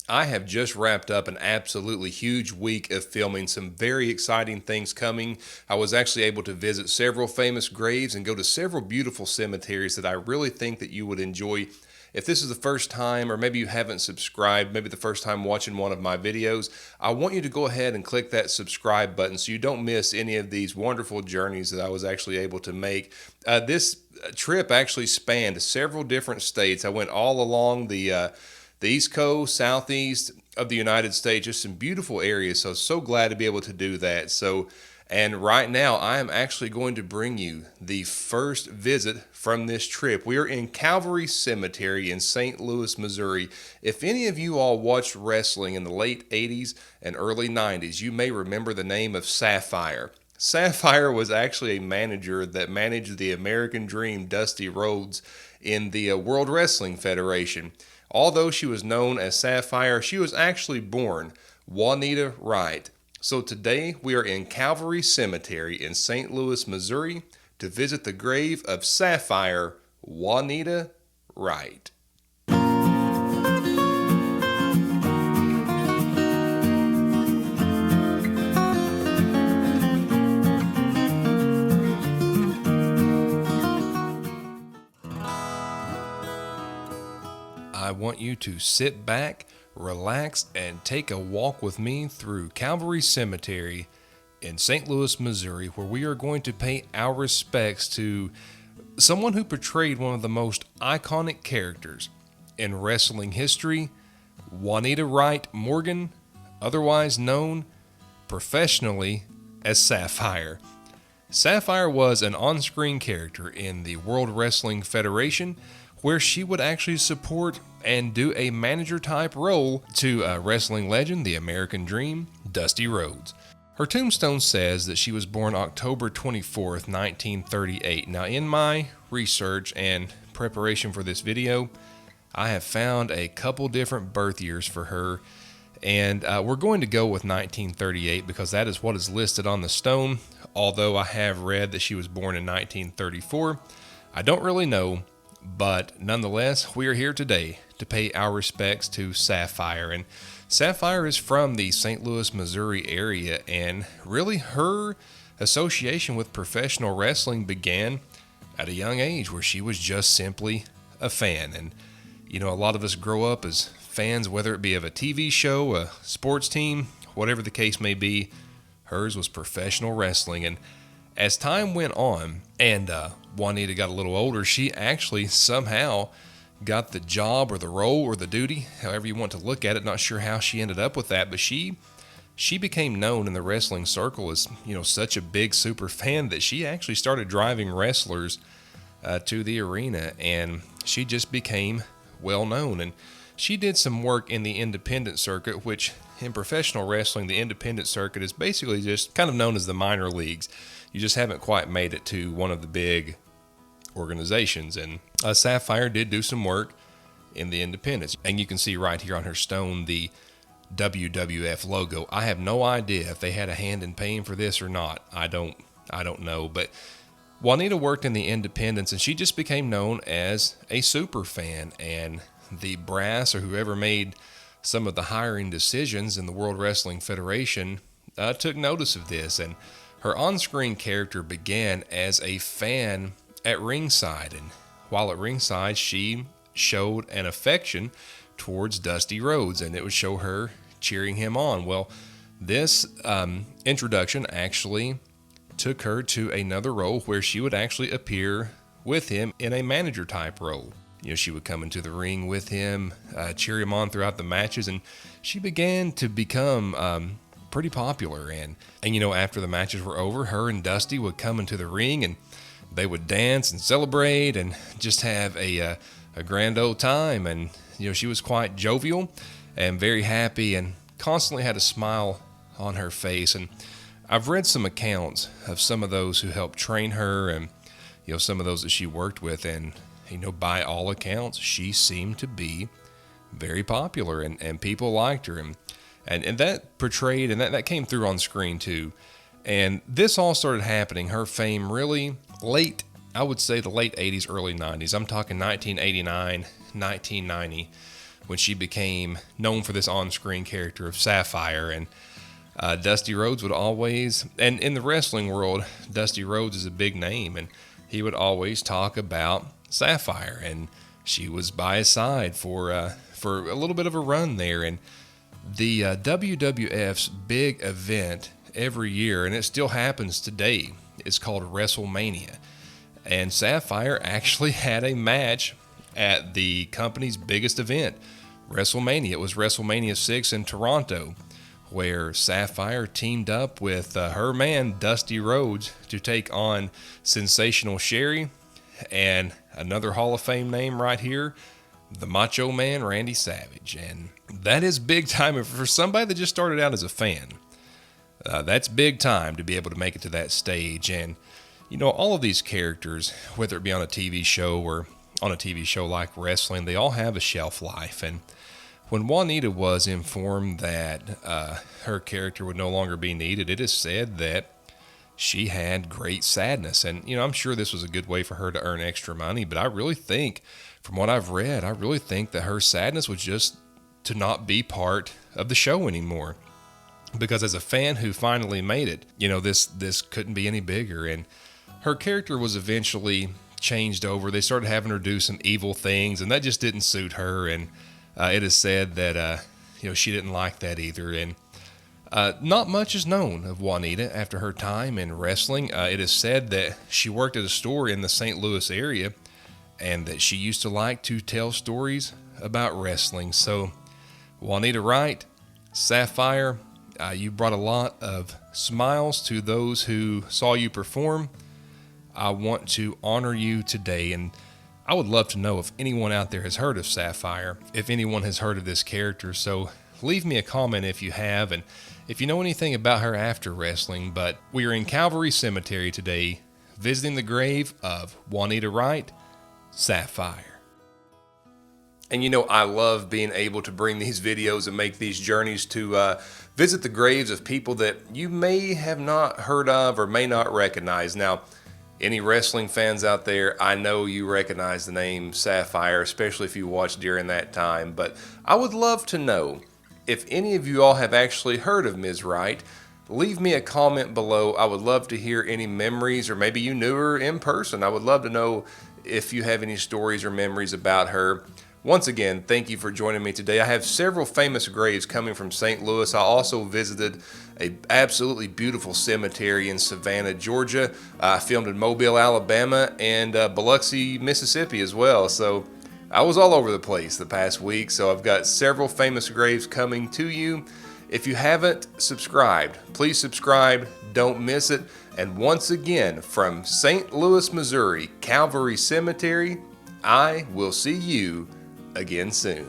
I have just wrapped up an absolutely huge week of filming, some very exciting things coming. I was actually able to visit several famous graves and go to several beautiful cemeteries that I really think that you would enjoy. If this is the first time, or maybe you haven't subscribed, maybe the first time watching one of my videos, I want you to go ahead and click that subscribe button so you don't miss any of these wonderful journeys that I was actually able to make. This trip actually spanned several different states. I went all along the East Coast, Southeast of the United States, just some beautiful areas. So glad to be able to do that. And right now I am actually going to bring you the first visit from this trip. We are in Calvary Cemetery in St. Louis, Missouri. If any of you all watched wrestling in the late 80s and early 90s, you may remember the name of Sapphire. Sapphire was actually a manager that managed the American Dream, Dusty Rhodes, in the World Wrestling Federation. Although she was known as Sapphire, she was actually born Juanita Wright. So today we are in Calvary Cemetery in St. Louis, Missouri to visit the grave of Sapphire Juanita Wright. I want you to sit back, relax, and take a walk with me through Calvary Cemetery in St. Louis, Missouri, where we are going to pay our respects to someone who portrayed one of the most iconic characters in wrestling history, Juanita Wright Morgan, otherwise known professionally as Sapphire. Sapphire was an on-screen character in the World Wrestling Federation, where she would actually support and do a manager type role to wrestling legend, the American Dream, Dusty Rhodes. Her tombstone says that she was born October 24th, 1938. Now, in my research and preparation for this video, I have found a couple different birth years for her, and we're going to go with 1938 because that is what is listed on the stone, although I have read that she was born in 1934. I don't really know, but nonetheless, we are here today to pay our respects to Sapphire. And Sapphire is from the St. Louis, Missouri area, and really her association with professional wrestling began at a young age where she was just simply a fan. And, you know, a lot of us grow up as fans, whether it be of a TV show, a sports team, whatever the case may be. Hers was professional wrestling. And as time went on and Juanita got a little older, she actually somehow got the job or the role or the duty, however you want to look at it. Not sure how she ended up with that, but she became known in the wrestling circle as, you know, such a big super fan that she actually started driving wrestlers to the arena, and she just became well known. And she did some work in the independent circuit, which in professional wrestling, the independent circuit is basically just kind of known as the minor leagues. You just haven't quite made it to one of the big organizations. And Sapphire did do some work in the independents. And you can see right here on her stone the WWF logo. I have no idea if they had a hand in paying for this or not. I don't know. But Juanita worked in the independents, and she just became known as a super fan. And the brass, or whoever made some of the hiring decisions in the World Wrestling Federation, took notice of this. And her on-screen character began as a fan at ringside, and while at ringside, she showed an affection towards Dusty Rhodes, and it would show her cheering him on. Well, this introduction actually took her to another role where she would actually appear with him in a manager type role. You know, she would come into the ring with him, cheer him on throughout the matches, and she began to become pretty popular. And you know, after the matches were over, her and Dusty would come into the ring, and they would dance and celebrate and just have a grand old time. And you know, she was quite jovial and very happy, and constantly had a smile on her face. And I've read some accounts of some of those who helped train her, and you know, some of those that she worked with, and you know, by all accounts, she seemed to be very popular, and people liked her, and that portrayed, and that came through on screen too. And this all started happening, her fame really late, I would say the late 80s, early 90s. I'm talking 1989, 1990, when she became known for this on-screen character of Sapphire. And Dusty Rhodes would always, and in the wrestling world, Dusty Rhodes is a big name, and he would always talk about Sapphire, and she was by his side for a little bit of a run there. And the WWF's big event every year, and it still happens today, is called WrestleMania. And Sapphire actually had a match at the company's biggest event, WrestleMania. It was WrestleMania 6 in Toronto, where Sapphire teamed up with her man, Dusty Rhodes, to take on Sensational Sherry and another Hall of Fame name right here, the Macho Man, Randy Savage. And that is big time for somebody that just started out as a fan. That's big time to be able to make it to that stage. And, you know, all of these characters, whether it be on a TV show or on a TV show like wrestling, they all have a shelf life. And when Juanita was informed that her character would no longer be needed, it is said that she had great sadness. And, you know, I'm sure this was a good way for her to earn extra money, but I really think, from what I've read, I really think that her sadness was just to not be part of the show anymore. Because as a fan who finally made it, you know, this couldn't be any bigger. And her character was eventually changed over. They started having her do some evil things, and that just didn't suit her. And it is said that, you know, she didn't like that either. And not much is known of Juanita after her time in wrestling. It is said that she worked at a store in the St. Louis area, and that she used to like to tell stories about wrestling. So, Juanita Wright, Sapphire, you brought a lot of smiles to those who saw you perform. I want to honor you today, and I would love to know if anyone out there has heard of Sapphire, if anyone has heard of this character. So leave me a comment if you have, and if you know anything about her after wrestling. But we are in Calvary Cemetery today, visiting the grave of Juanita Wright, Sapphire. And you know, I love being able to bring these videos and make these journeys to visit the graves of people that you may have not heard of or may not recognize. Now, any wrestling fans out there, I know you recognize the name Sapphire, especially if you watched during that time. But I would love to know if any of you all have actually heard of Ms. Wright. Leave me a comment below. I would love to hear any memories, or maybe you knew her in person. I would love to know if you have any stories or memories about her. Once again, thank you for joining me today. I have several famous graves coming from St. Louis. I also visited an absolutely beautiful cemetery in Savannah, Georgia. I filmed in Mobile, Alabama, and Biloxi, Mississippi as well. So I was all over the place the past week. So I've got several famous graves coming to you. If you haven't subscribed, please subscribe. Don't miss it. And once again, from St. Louis, Missouri, Calvary Cemetery, I will see you again soon.